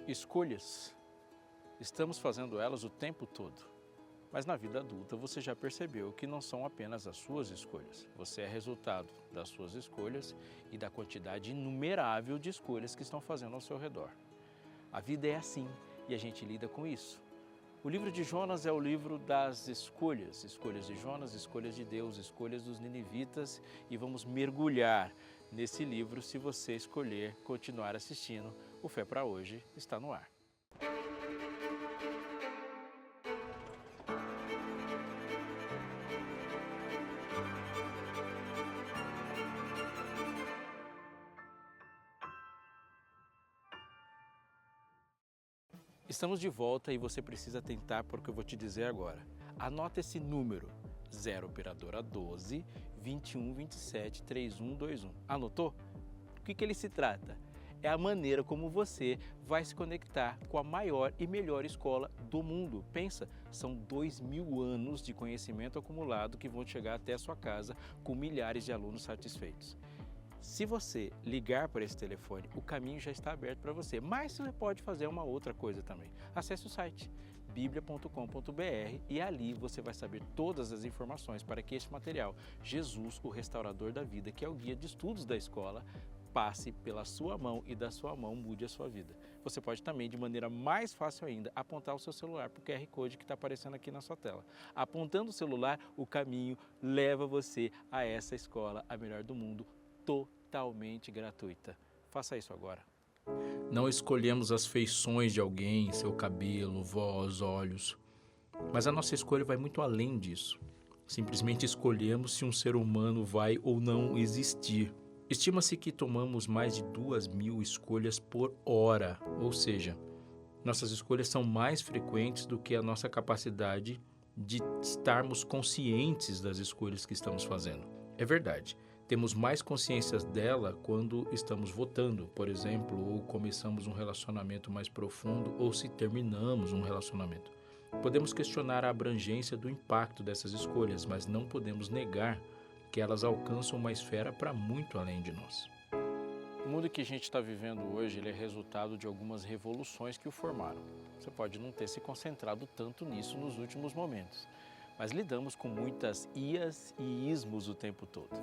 Escolhas. Estamos fazendo elas o tempo todo. Mas na vida adulta você já percebeu que não são apenas as suas escolhas. Você é resultado das suas escolhas e da quantidade inumerável de escolhas que estão fazendo ao seu redor. A vida é assim e a gente lida com isso. O livro de Jonas é o livro das escolhas. Escolhas de Jonas, escolhas de Deus, escolhas dos ninivitas. E vamos mergulhar nesse livro se você escolher continuar assistindo. O Fé para Hoje está no ar. Estamos de volta e você precisa atentar para o que eu vou te dizer agora. Anota esse número, 0 operadora 12 21 27 3121. Anotou? O que ele se trata? É a maneira como você vai se conectar com a maior e melhor escola do mundo. Pensa, são 2000 anos de conhecimento acumulado que vão chegar até a sua casa com milhares de alunos satisfeitos. Se você ligar para esse telefone, o caminho já está aberto para você, mas você pode fazer uma outra coisa também. Acesse o site biblia.com.br e ali você vai saber todas as informações para que este material, Jesus, o restaurador da vida, que é o guia de estudos da escola, passe pela sua mão e da sua mão mude a sua vida. Você pode também, de maneira mais fácil ainda, apontar o seu celular para o QR Code que está aparecendo aqui na sua tela. Apontando o celular, o caminho leva você a essa escola, a melhor do mundo, totalmente gratuita. Faça isso agora. Não escolhemos as feições de alguém, seu cabelo, voz, olhos. Mas a nossa escolha vai muito além disso. Simplesmente escolhemos se um ser humano vai ou não existir. Estima-se que tomamos mais de 2000 escolhas por hora, ou seja, nossas escolhas são mais frequentes do que a nossa capacidade de estarmos conscientes das escolhas que estamos fazendo. É verdade. Temos mais consciência dela quando estamos votando, por exemplo, ou começamos um relacionamento mais profundo ou se terminamos um relacionamento. Podemos questionar a abrangência do impacto dessas escolhas, mas não podemos negar que elas alcançam uma esfera para muito além de nós. O mundo que a gente está vivendo hoje ele é resultado de algumas revoluções que o formaram. Você pode não ter se concentrado tanto nisso nos últimos momentos. Mas lidamos com muitas ias e ismos o tempo todo.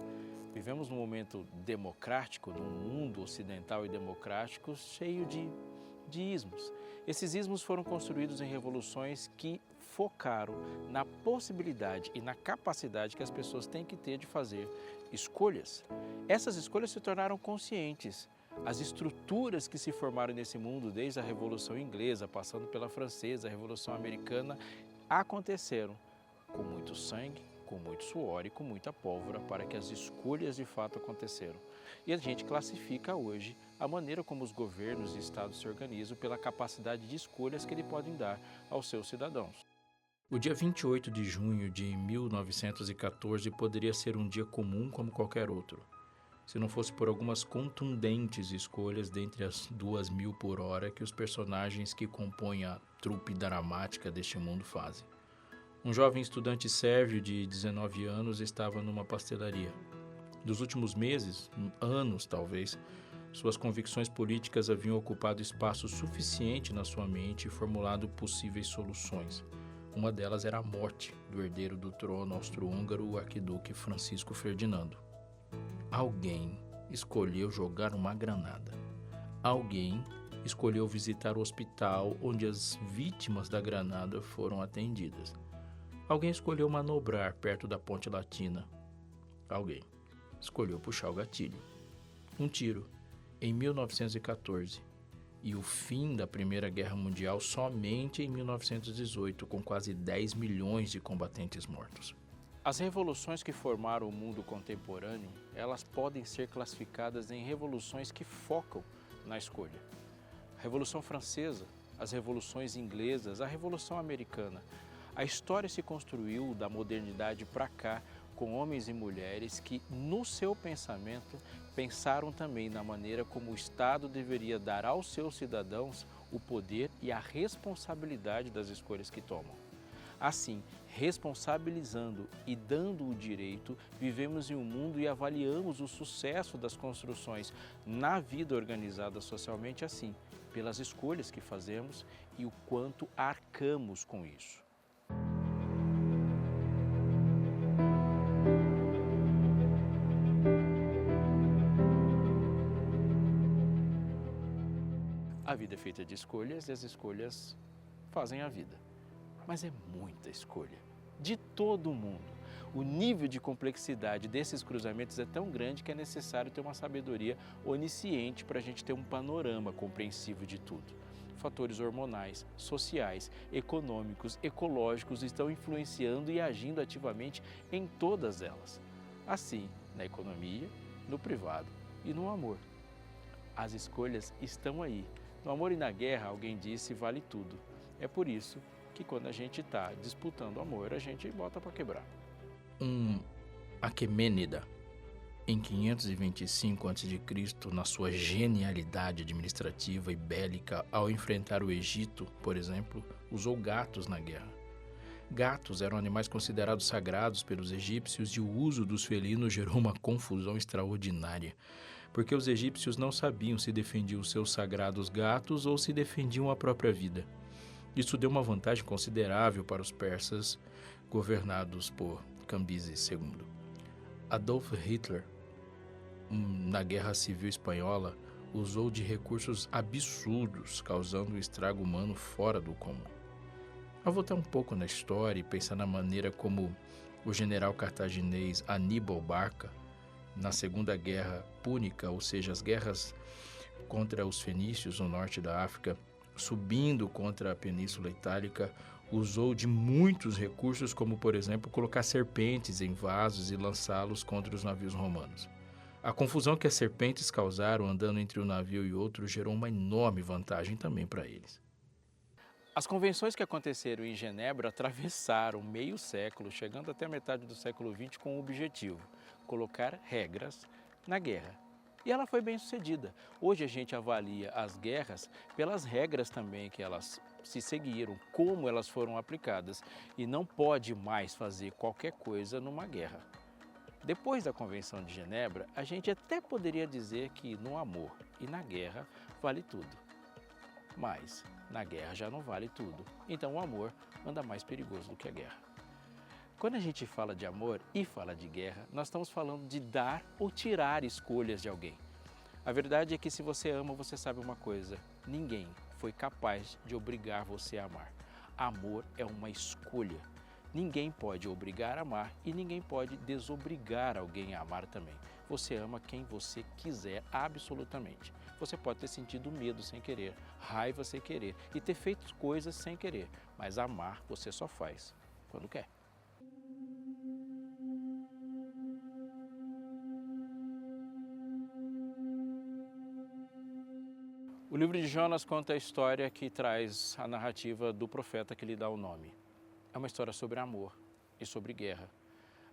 Vivemos num momento democrático, num mundo ocidental e democrático cheio de ismos. Esses ismos foram construídos em revoluções que focaram na possibilidade e na capacidade que as pessoas têm que ter de fazer escolhas. Essas escolhas se tornaram conscientes. As estruturas que se formaram nesse mundo, desde a Revolução Inglesa, passando pela Francesa, a Revolução Americana, aconteceram com muito sangue, com muito suor e com muita pólvora para que as escolhas de fato aconteceram. E a gente classifica hoje a maneira como os governos e estados se organizam pela capacidade de escolhas que eles podem dar aos seus cidadãos. O dia 28 de junho de 1914 poderia ser um dia comum como qualquer outro, se não fosse por algumas contundentes escolhas dentre as 2000 por hora que os personagens que compõem a trupe dramática deste mundo fazem. Um jovem estudante sérvio de 19 anos estava numa pastelaria. Nos últimos meses, anos talvez, suas convicções políticas haviam ocupado espaço suficiente na sua mente e formulado possíveis soluções. Uma delas era a morte do herdeiro do trono austro-húngaro, o arquiduque Francisco Ferdinando. Alguém escolheu jogar uma granada. Alguém escolheu visitar o hospital onde as vítimas da granada foram atendidas. Alguém escolheu manobrar perto da Ponte Latina. Alguém escolheu puxar o gatilho. Um tiro, em 1914. E o fim da Primeira Guerra Mundial somente em 1918, com quase 10 milhões de combatentes mortos. As revoluções que formaram o mundo contemporâneo, elas podem ser classificadas em revoluções que focam na escolha. A Revolução Francesa, as revoluções inglesas, a Revolução Americana. A história se construiu da modernidade para cá com homens e mulheres que, no seu pensamento, pensaram também na maneira como o Estado deveria dar aos seus cidadãos o poder e a responsabilidade das escolhas que tomam. Assim, Responsabilizando e dando o direito, vivemos em um mundo e avaliamos o sucesso das construções na vida organizada socialmente assim, pelas escolhas que fazemos e o quanto arcamos com isso. A vida é feita de escolhas e as escolhas fazem a vida. Mas é muita escolha, de todo mundo. O nível de complexidade desses cruzamentos é tão grande que é necessário ter uma sabedoria onisciente para a gente ter um panorama compreensivo de tudo. Fatores hormonais, sociais, econômicos, ecológicos estão influenciando e agindo ativamente em todas elas. Assim, na economia, no privado e no amor. As escolhas estão aí. No amor e na guerra, alguém disse, vale tudo. É por isso que quando a gente está disputando amor, a gente bota para quebrar. Aquemênida, em 525 a.C., na sua genialidade administrativa e bélica, ao enfrentar o Egito, por exemplo, usou gatos na guerra. Gatos eram animais considerados sagrados pelos egípcios e o uso dos felinos gerou uma confusão extraordinária, porque os egípcios não sabiam se defendiam os seus sagrados gatos ou se defendiam a própria vida. Isso deu uma vantagem considerável para os persas, governados por Cambises II. Adolf Hitler, na Guerra Civil Espanhola, usou de recursos absurdos, causando um estrago humano fora do comum. Ao voltar um pouco na história e pensar na maneira como o general cartaginês Aníbal Barca, na Segunda Guerra Púnica, ou seja, as guerras contra os fenícios no norte da África, subindo contra a Península Itálica, usou de muitos recursos, como, por exemplo, colocar serpentes em vasos e lançá-los contra os navios romanos. A confusão que as serpentes causaram andando entre um navio e outro gerou uma enorme vantagem também para eles. As convenções que aconteceram em Genebra atravessaram meio século, chegando até a metade do século XX, com o objetivo de colocar regras na guerra. E ela foi bem sucedida. Hoje a gente avalia as guerras pelas regras também que elas se seguiram, como elas foram aplicadas. E não pode mais fazer qualquer coisa numa guerra. Depois da Convenção de Genebra, a gente até poderia dizer que no amor e na guerra vale tudo. Mas na guerra já não vale tudo. Então o amor anda mais perigoso do que a guerra. Quando a gente fala de amor e fala de guerra, nós estamos falando de dar ou tirar escolhas de alguém. A verdade é que se você ama, você sabe uma coisa: ninguém foi capaz de obrigar você a amar. Amor é uma escolha. Ninguém pode obrigar a amar e ninguém pode desobrigar alguém a amar também. Você ama quem você quiser, absolutamente. Você pode ter sentido medo sem querer, raiva sem querer e ter feito coisas sem querer, mas amar você só faz quando quer. O livro de Jonas conta a história que traz a narrativa do profeta que lhe dá o nome. É uma história sobre amor e sobre guerra.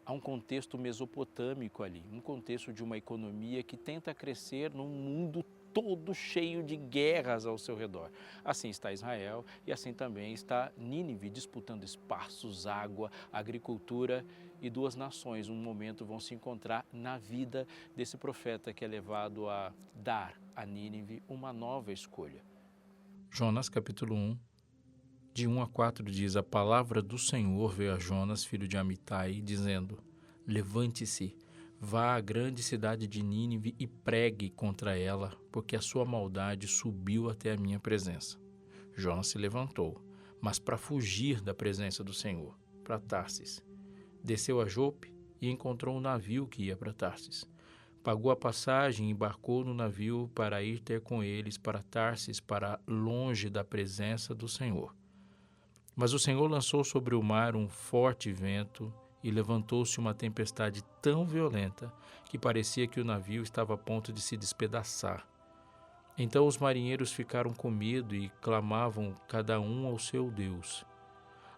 Há um contexto mesopotâmico ali, um contexto de uma economia que tenta crescer num mundo todo cheio de guerras ao seu redor. Assim está Israel e assim também está Nínive, disputando espaços, água, agricultura, e duas nações, um momento, vão se encontrar na vida desse profeta que é levado a dar a Nínive uma nova escolha. Jonas capítulo 1, de 1 a 4 diz: a palavra do Senhor veio a Jonas, filho de Amitai, dizendo: levante-se, vá à grande cidade de Nínive e pregue contra ela, porque a sua maldade subiu até a minha presença. Jonas se levantou, mas para fugir da presença do Senhor, para Tarsis. Desceu a Jope e encontrou um navio que ia para Tarsis. Pagou a passagem e embarcou no navio para ir ter com eles para Tarsis, para longe da presença do Senhor. Mas o Senhor lançou sobre o mar um forte vento e levantou-se uma tempestade tão violenta que parecia que o navio estava a ponto de se despedaçar. Então os marinheiros ficaram com medo e clamavam cada um ao seu Deus.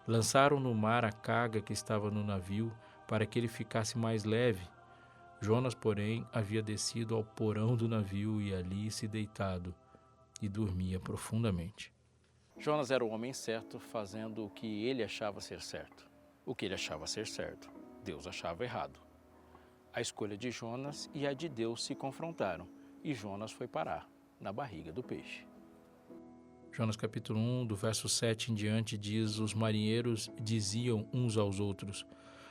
Lançaram no mar a carga que estava no navio para que ele ficasse mais leve. Jonas, porém, havia descido ao porão do navio e ali se deitado e dormia profundamente. Jonas era o homem certo, fazendo o que ele achava ser certo. O que ele achava ser certo, Deus achava errado. A escolha de Jonas e a de Deus se confrontaram e Jonas foi parar na barriga do peixe. Jonas capítulo 1, do verso 7 em diante, diz: os marinheiros diziam uns aos outros: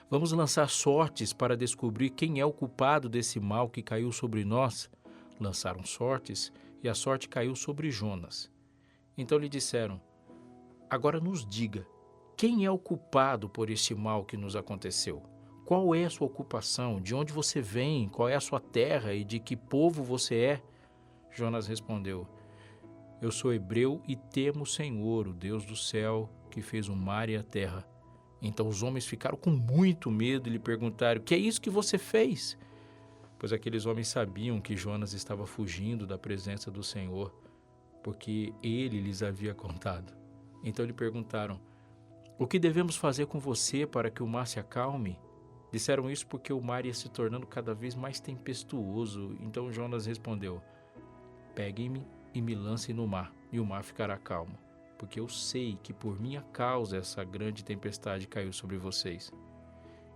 vamos lançar sortes para descobrir quem é o culpado desse mal que caiu sobre nós. Lançaram sortes e a sorte caiu sobre Jonas. Então lhe disseram: agora nos diga, quem é o culpado por este mal que nos aconteceu? Qual é a sua ocupação? De onde você vem? Qual é a sua terra e de que povo você é? Jonas respondeu: eu sou hebreu e temo o Senhor, o Deus do céu, que fez o mar e a terra. Então os homens ficaram com muito medo e lhe perguntaram: que é isso que você fez? Pois aqueles homens sabiam que Jonas estava fugindo da presença do Senhor, porque ele lhes havia contado. Então lhe perguntaram: o que devemos fazer com você para que o mar se acalme? Disseram isso porque o mar ia se tornando cada vez mais tempestuoso. Então Jonas respondeu: peguem-me e me lancem no mar, e o mar ficará calmo, porque eu sei que por minha causa essa grande tempestade caiu sobre vocês.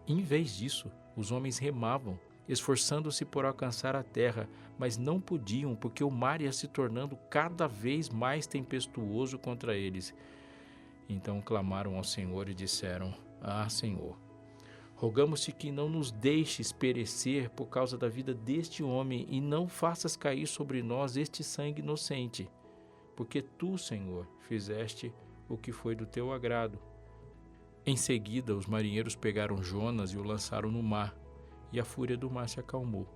Em vez disso, os homens remavam, esforçando-se por alcançar a terra, mas não podiam, porque o mar ia se tornando cada vez mais tempestuoso contra eles. Então clamaram ao Senhor e disseram: ah, Senhor, rogamos-te que não nos deixes perecer por causa da vida deste homem e não faças cair sobre nós este sangue inocente, porque tu, Senhor, fizeste o que foi do teu agrado. Em seguida, os marinheiros pegaram Jonas e o lançaram no mar, e a fúria do mar se acalmou.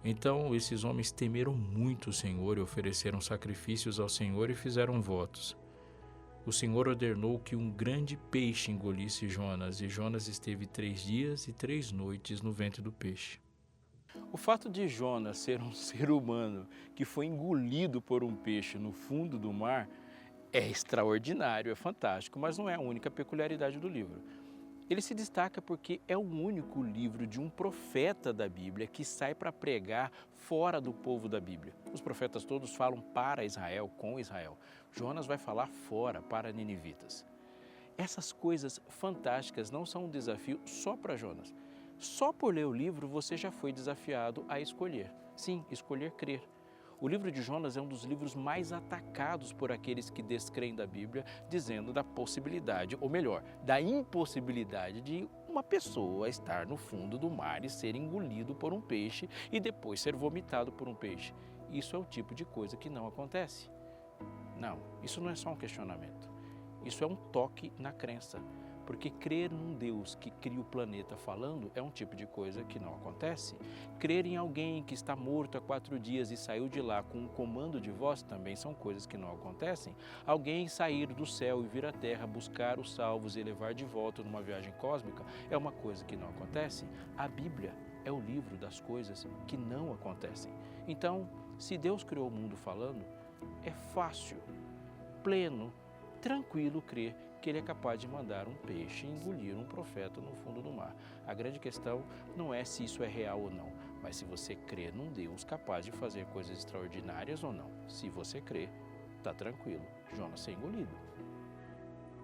Então esses homens temeram muito o Senhor e ofereceram sacrifícios ao Senhor e fizeram votos. O Senhor ordenou que um grande peixe engolisse Jonas, e Jonas esteve 3 dias e 3 noites no ventre do peixe. O fato de Jonas ser um ser humano que foi engolido por um peixe no fundo do mar é extraordinário, é fantástico, mas não é a única peculiaridade do livro. Ele se destaca porque é o único livro de um profeta da Bíblia que sai para pregar fora do povo da Bíblia. Os profetas todos falam para Israel, com Israel. Jonas vai falar fora, para ninivitas. Essas coisas fantásticas não são um desafio só para Jonas. Só por ler o livro você já foi desafiado a escolher. Sim, escolher crer. O livro de Jonas é um dos livros mais atacados por aqueles que descreem da Bíblia, dizendo da possibilidade, ou melhor, da impossibilidade de uma pessoa estar no fundo do mar e ser engolido por um peixe e depois ser vomitado por um peixe. Isso é o tipo de coisa que não acontece. Não, isso não é só um questionamento. Isso é um toque na crença. Porque crer num Deus que cria o planeta falando é um tipo de coisa que não acontece. Crer em alguém que está morto há 4 dias e saiu de lá com um comando de voz também são coisas que não acontecem. Alguém sair do céu e vir à terra, buscar os salvos e levar de volta numa viagem cósmica é uma coisa que não acontece. A Bíblia é o livro das coisas que não acontecem. Então, se Deus criou o mundo falando, é fácil, pleno, tranquilo crer que ele é capaz de mandar um peixe engolir um profeta no fundo do mar. A grande questão não é se isso é real ou não, mas se você crê num Deus capaz de fazer coisas extraordinárias ou não. Se você crê, está tranquilo, Jonas ser engolido.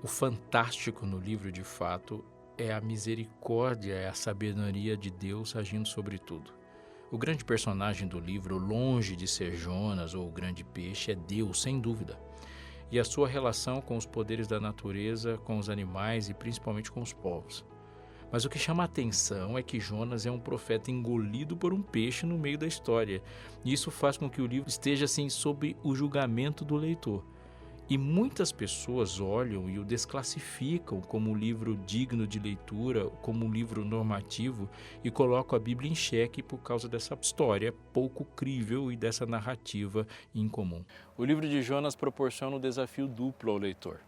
O fantástico no livro, de fato, é a misericórdia, é a sabedoria de Deus agindo sobre tudo. O grande personagem do livro, longe de ser Jonas ou o grande peixe, é Deus, sem dúvida. E a sua relação com os poderes da natureza, com os animais e principalmente com os povos. Mas o que chama a atenção é que Jonas é um profeta engolido por um peixe no meio da história. E isso faz com que o livro esteja assim sob o julgamento do leitor. E muitas pessoas olham e o desclassificam como um livro digno de leitura, como um livro normativo, e colocam a Bíblia em xeque por causa dessa história pouco crível e dessa narrativa incomum. O livro de Jonas proporciona um desafio duplo ao leitor.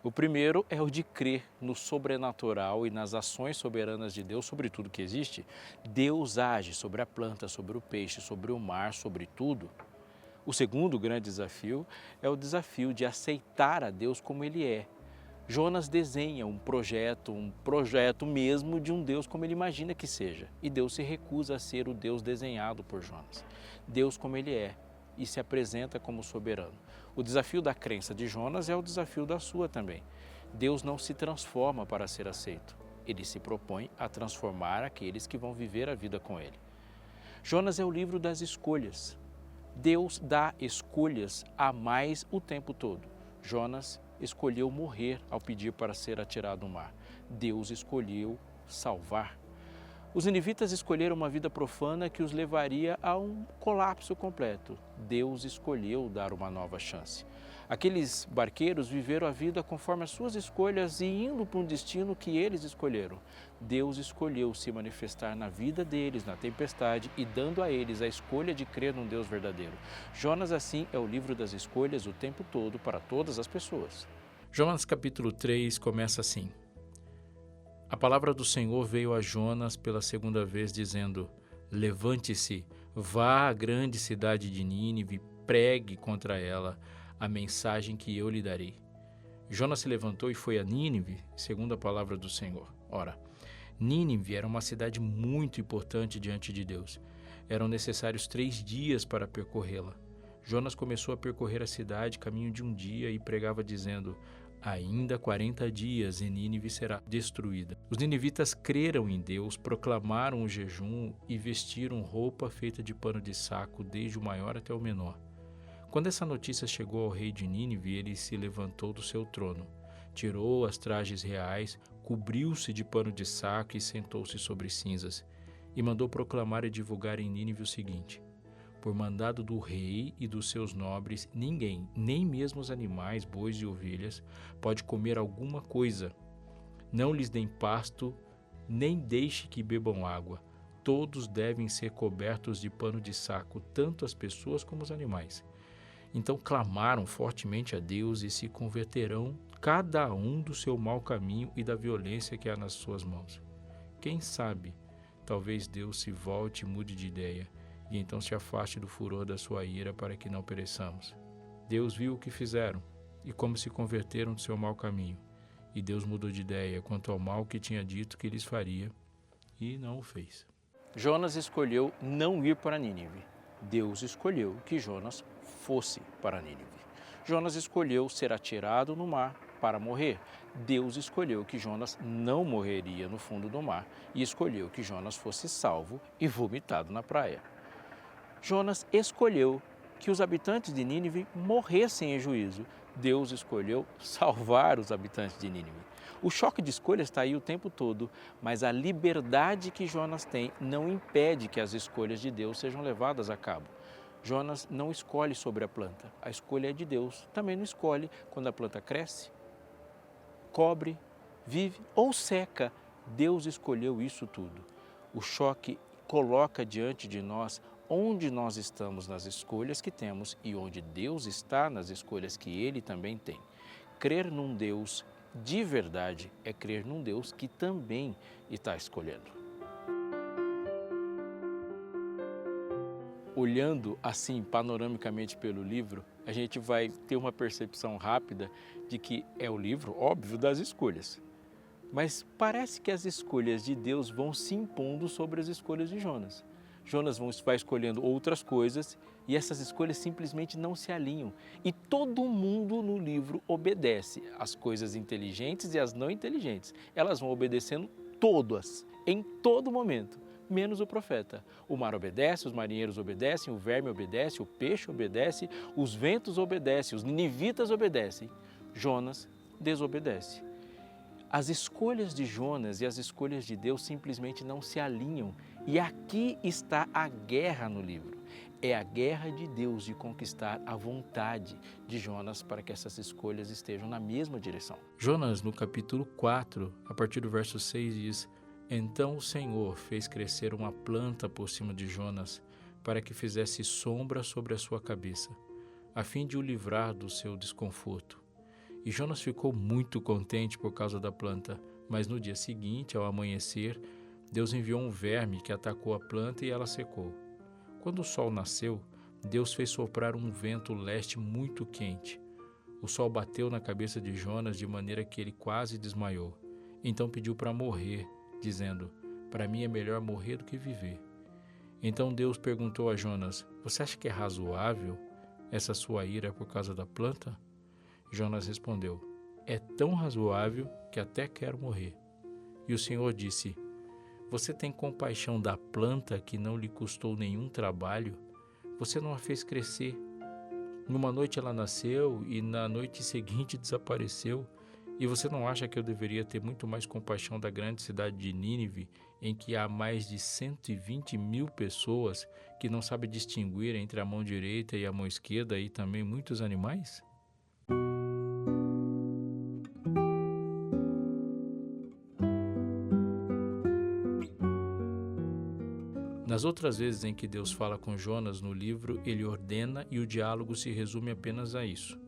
O primeiro é o de crer no sobrenatural e nas ações soberanas de Deus sobre tudo que existe. Deus age sobre a planta, sobre o peixe, sobre o mar, sobre tudo. O segundo grande desafio é o desafio de aceitar a Deus como Ele é. Jonas desenha um projeto mesmo de um Deus como ele imagina que seja. E Deus se recusa a ser o Deus desenhado por Jonas. Deus como Ele é e se apresenta como soberano. O desafio da crença de Jonas é o desafio da sua também. Deus não se transforma para ser aceito. Ele se propõe a transformar aqueles que vão viver a vida com Ele. Jonas é o livro das escolhas. Deus dá escolhas a mais o tempo todo. Jonas escolheu morrer ao pedir para ser atirado no mar. Deus escolheu salvar. Os ninivitas escolheram uma vida profana que os levaria a um colapso completo. Deus escolheu dar uma nova chance. Aqueles barqueiros viveram a vida conforme as suas escolhas e indo para um destino que eles escolheram. Deus escolheu se manifestar na vida deles, na tempestade, e dando a eles a escolha de crer num Deus verdadeiro. Jonas, assim, é o livro das escolhas o tempo todo para todas as pessoas. Jonas capítulo 3 começa assim. A palavra do Senhor veio a Jonas pela segunda vez, dizendo: Levante-se, vá à grande cidade de Nínive, pregue contra ela a mensagem que eu lhe darei. Jonas se levantou e foi a Nínive, segundo a palavra do Senhor. Ora, Nínive era uma cidade muito importante diante de Deus. Eram necessários 3 dias para percorrê-la. Jonas começou a percorrer a cidade caminho de um dia e pregava dizendo: Ainda 40 dias e Nínive será destruída. Os ninivitas creram em Deus, proclamaram o jejum e vestiram roupa feita de pano de saco, desde o maior até o menor. Quando essa notícia chegou ao rei de Nínive, ele se levantou do seu trono, tirou as trajes reais, cobriu-se de pano de saco e sentou-se sobre cinzas, e mandou proclamar e divulgar em Nínive o seguinte: Por mandado do rei e dos seus nobres, ninguém, nem mesmo os animais, bois e ovelhas, pode comer alguma coisa. Não lhes deem pasto, nem deixe que bebam água. Todos devem ser cobertos de pano de saco, tanto as pessoas como os animais. Então clamaram fortemente a Deus e se converterão cada um do seu mau caminho e da violência que há nas suas mãos. Quem sabe, talvez Deus se volte e mude de ideia, e então se afaste do furor da sua ira para que não pereçamos. Deus viu o que fizeram e como se converteram do seu mau caminho, e Deus mudou de ideia quanto ao mal que tinha dito que lhes faria, e não o fez. Jonas escolheu não ir para Nínive. Deus escolheu que Jonas fosse para Nínive. Jonas escolheu ser atirado no mar para morrer. Deus escolheu que Jonas não morreria no fundo do mar e escolheu que Jonas fosse salvo e vomitado na praia. Jonas escolheu que os habitantes de Nínive morressem em juízo. Deus escolheu salvar os habitantes de Nínive. O choque de escolha está aí o tempo todo, mas a liberdade que Jonas tem não impede que as escolhas de Deus sejam levadas a cabo. Jonas não escolhe sobre a planta, a escolha é de Deus. Também não escolhe quando a planta cresce, cobre, vive ou seca. Deus escolheu isso tudo. O choque coloca diante de nós onde nós estamos nas escolhas que temos e onde Deus está nas escolhas que Ele também tem. Crer num Deus de verdade é crer num Deus que também está escolhendo. Olhando assim panoramicamente pelo livro, a gente vai ter uma percepção rápida de que é o livro, óbvio, das escolhas. Mas parece que as escolhas de Deus vão se impondo sobre as escolhas de Jonas. Jonas vai escolhendo outras coisas e essas escolhas simplesmente não se alinham. E todo mundo no livro obedece, as coisas inteligentes e as não inteligentes. Elas vão obedecendo todas, em todo momento, menos o profeta. O mar obedece, os marinheiros obedecem, o verme obedece, o peixe obedece, os ventos obedecem, os ninivitas obedecem. Jonas desobedece. As escolhas de Jonas e as escolhas de Deus simplesmente não se alinham. E aqui está a guerra no livro. É a guerra de Deus de conquistar a vontade de Jonas para que essas escolhas estejam na mesma direção. Jonas, no capítulo 4, a partir do verso 6, diz: Então o Senhor fez crescer uma planta por cima de Jonas, para que fizesse sombra sobre a sua cabeça, a fim de o livrar do seu desconforto. E Jonas ficou muito contente por causa da planta, mas no dia seguinte, ao amanhecer, Deus enviou um verme que atacou a planta e ela secou. Quando o sol nasceu, Deus fez soprar um vento leste muito quente. O sol bateu na cabeça de Jonas de maneira que ele quase desmaiou. Então pediu para morrer, dizendo: Para mim é melhor morrer do que viver. Então Deus perguntou a Jonas: Você acha que é razoável essa sua ira por causa da planta? Jonas respondeu: é tão razoável que até quero morrer. E o Senhor disse: você tem compaixão da planta que não lhe custou nenhum trabalho? Você não a fez crescer. Numa noite ela nasceu e na noite seguinte desapareceu. E você não acha que eu deveria ter muito mais compaixão da grande cidade de Nínive, em que há mais de 120 mil pessoas que não sabem distinguir entre a mão direita e a mão esquerda e também muitos animais? Nas outras vezes em que Deus fala com Jonas no livro, ele ordena e o diálogo se resume apenas a isso.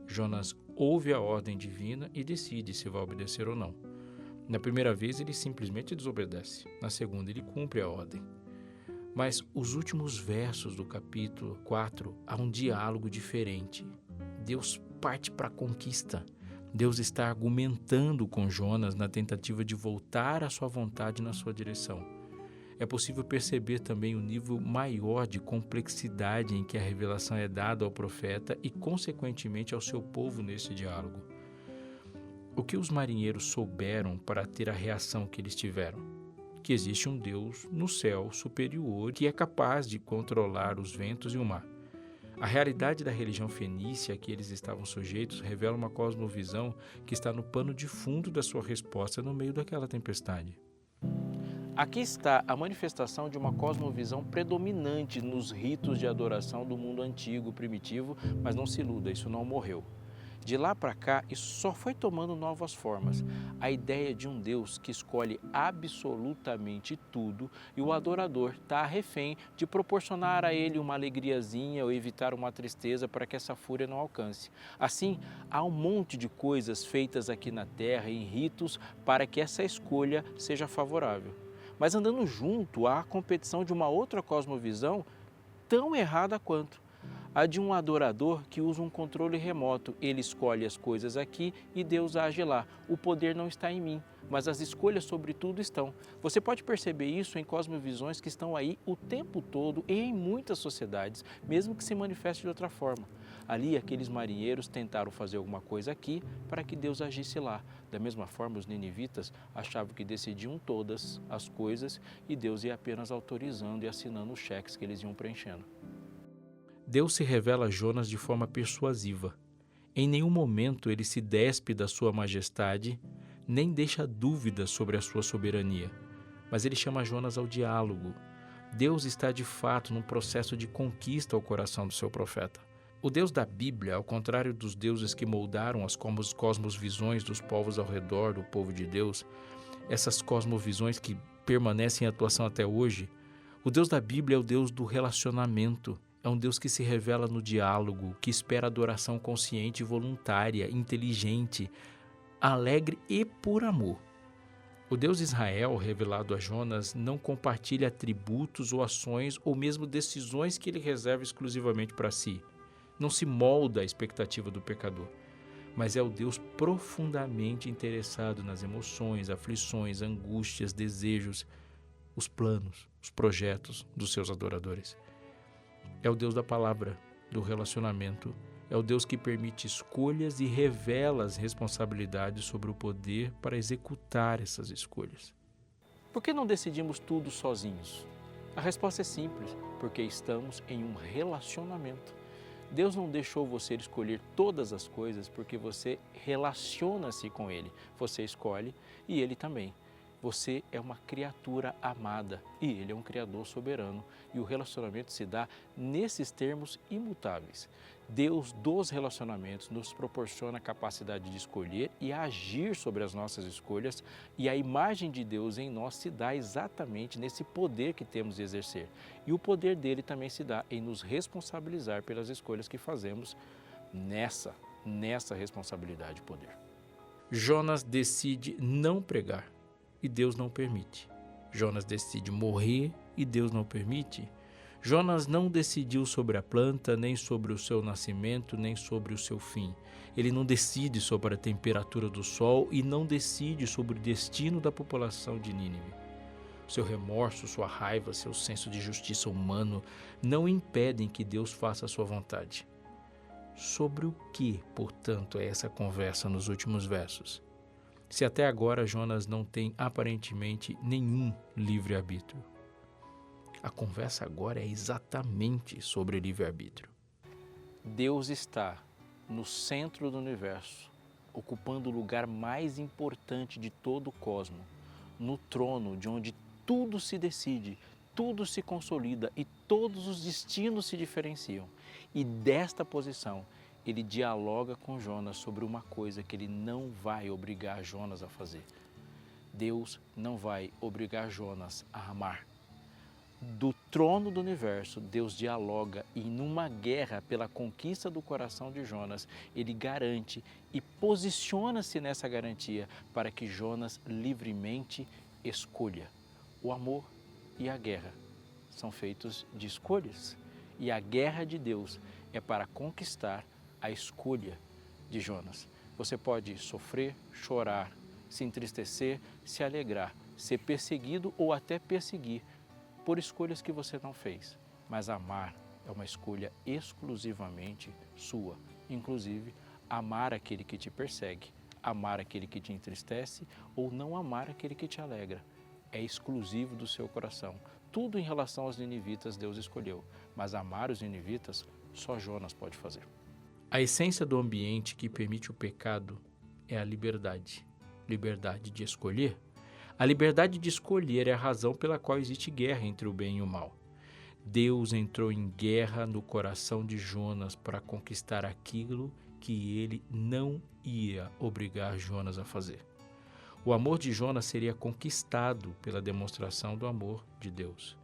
Jonas ouve a ordem divina e decide se vai obedecer ou não. Na primeira vez ele simplesmente desobedece, na segunda ele cumpre a ordem. Mas os últimos versos do capítulo 4 há um diálogo diferente. Deus parte para a conquista. Deus está argumentando com Jonas na tentativa de voltar à sua vontade na sua direção. É possível perceber também o nível maior de complexidade em que a revelação é dada ao profeta e, consequentemente, ao seu povo nesse diálogo. O que os marinheiros souberam para ter a reação que eles tiveram? Que existe um Deus no céu superior que é capaz de controlar os ventos e o mar. A realidade da religião fenícia a que eles estavam sujeitos revela uma cosmovisão que está no pano de fundo da sua resposta no meio daquela tempestade. Aqui está a manifestação de uma cosmovisão predominante nos ritos de adoração do mundo antigo, primitivo, mas não se iluda, isso não morreu. De lá para cá, isso só foi tomando novas formas. A ideia de um Deus que escolhe absolutamente tudo e o adorador está refém de proporcionar a ele uma alegriazinha ou evitar uma tristeza para que essa fúria não alcance. Assim, há um monte de coisas feitas aqui na Terra em ritos para que essa escolha seja favorável. Mas andando junto há a competição de uma outra cosmovisão tão errada quanto a de um adorador que usa um controle remoto. Ele escolhe as coisas aqui e Deus age lá. O poder não está em mim, mas as escolhas sobre tudo estão. Você pode perceber isso em cosmovisões que estão aí o tempo todo e em muitas sociedades, mesmo que se manifeste de outra forma. Ali, aqueles marinheiros tentaram fazer alguma coisa aqui para que Deus agisse lá. Da mesma forma, os ninivitas achavam que decidiam todas as coisas e Deus ia apenas autorizando e assinando os cheques que eles iam preenchendo. Deus se revela a Jonas de forma persuasiva. Em nenhum momento ele se despe da sua majestade, nem deixa dúvidas sobre a sua soberania. Mas ele chama Jonas ao diálogo. Deus está de fato num processo de conquista ao coração do seu profeta. O Deus da Bíblia, ao contrário dos deuses que moldaram as cosmovisões dos povos ao redor do povo de Deus, essas cosmovisões que permanecem em atuação até hoje, o Deus da Bíblia é o Deus do relacionamento. É um Deus que se revela no diálogo, que espera adoração consciente e voluntária, inteligente, alegre e por amor. O Deus de Israel, revelado a Jonas, não compartilha atributos ou ações ou mesmo decisões que ele reserva exclusivamente para si. Não se molda à expectativa do pecador, mas é o Deus profundamente interessado nas emoções, aflições, angústias, desejos, os planos, os projetos dos seus adoradores. É o Deus da palavra, do relacionamento. É o Deus que permite escolhas e revela as responsabilidades sobre o poder para executar essas escolhas. Por que não decidimos tudo sozinhos? A resposta é simples, porque estamos em um relacionamento. Deus não deixou você escolher todas as coisas porque você relaciona-se com Ele. Você escolhe e Ele também. Você é uma criatura amada e Ele é um Criador soberano. E o relacionamento se dá nesses termos imutáveis. Deus dos relacionamentos nos proporciona a capacidade de escolher e agir sobre as nossas escolhas, e a imagem de Deus em nós se dá exatamente nesse poder que temos de exercer. E o poder dele também se dá em nos responsabilizar pelas escolhas que fazemos nessa responsabilidade e poder. Jonas decide não pregar e Deus não permite. Jonas decide morrer e Deus não permite. Jonas não decidiu sobre a planta, nem sobre o seu nascimento, nem sobre o seu fim. Ele não decide sobre a temperatura do sol e não decide sobre o destino da população de Nínive. Seu remorso, sua raiva, seu senso de justiça humano não impedem que Deus faça a sua vontade. Sobre o que, portanto, é essa conversa nos últimos versos? Se até agora Jonas não tem aparentemente nenhum livre-arbítrio. A conversa agora é exatamente sobre livre-arbítrio. Deus está no centro do universo, ocupando o lugar mais importante de todo o cosmo, no trono de onde tudo se decide, tudo se consolida e todos os destinos se diferenciam. E desta posição, ele dialoga com Jonas sobre uma coisa que ele não vai obrigar Jonas a fazer. Deus não vai obrigar Jonas a amar. Do trono do universo, Deus dialoga e numa guerra pela conquista do coração de Jonas, ele garante e posiciona-se nessa garantia para que Jonas livremente escolha. O amor e a guerra são feitos de escolhas e a guerra de Deus é para conquistar a escolha de Jonas. Você pode sofrer, chorar, se entristecer, se alegrar, ser perseguido ou até perseguir por escolhas que você não fez. Mas amar é uma escolha exclusivamente sua. Inclusive, amar aquele que te persegue, amar aquele que te entristece ou não amar aquele que te alegra. É exclusivo do seu coração. Tudo em relação aos ninivitas Deus escolheu, mas amar os ninivitas só Jonas pode fazer. A essência do ambiente que permite o pecado é a liberdade. Liberdade de escolher. A liberdade de escolher é a razão pela qual existe guerra entre o bem e o mal. Deus entrou em guerra no coração de Jonas para conquistar aquilo que ele não ia obrigar Jonas a fazer. O amor de Jonas seria conquistado pela demonstração do amor de Deus.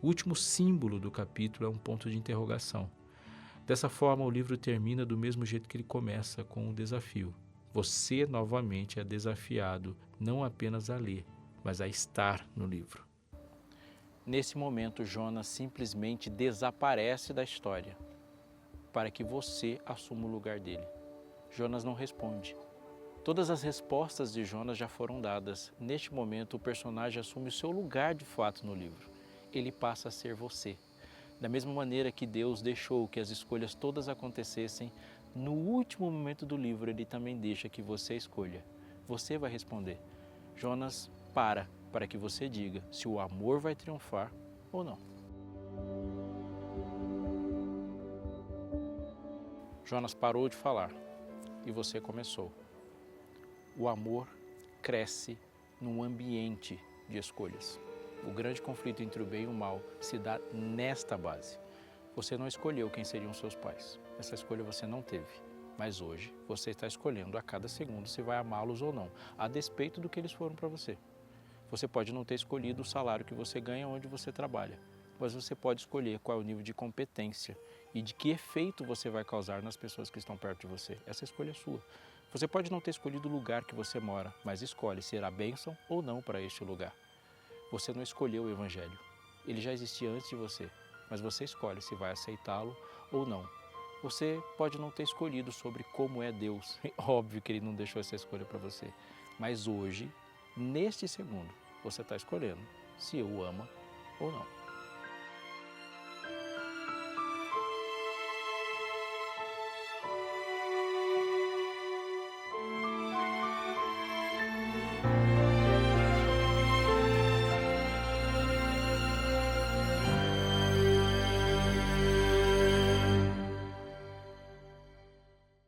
O último símbolo do capítulo é um ponto de interrogação. Dessa forma, o livro termina do mesmo jeito que ele começa, com um desafio. Você novamente é desafiado não apenas a ler, mas a estar no livro. Nesse momento, Jonas simplesmente desaparece da história para que você assuma o lugar dele. Jonas não responde. Todas as respostas de Jonas já foram dadas. Neste momento, o personagem assume o seu lugar de fato no livro. Ele passa a ser você. Da mesma maneira que Deus deixou que as escolhas todas acontecessem, no último momento do livro ele também deixa que você escolha. Você vai responder. Jonas para que você diga se o amor vai triunfar ou não. Jonas parou de falar e você começou. O amor cresce num ambiente de escolhas. O grande conflito entre o bem e o mal se dá nesta base. Você não escolheu quem seriam seus pais. Essa escolha você não teve. Mas hoje você está escolhendo a cada segundo se vai amá-los ou não, a despeito do que eles foram para você. Você pode não ter escolhido o salário que você ganha onde você trabalha, mas você pode escolher qual é o nível de competência e de que efeito você vai causar nas pessoas que estão perto de você. Essa escolha é sua. Você pode não ter escolhido o lugar que você mora, mas escolhe ser a bênção ou não para este lugar. Você não escolheu o Evangelho. Ele já existia antes de você, mas você escolhe se vai aceitá-lo ou não. Você pode não ter escolhido sobre como é Deus. Óbvio que Ele não deixou essa escolha para você. Mas hoje, neste segundo, você está escolhendo se o ama ou não.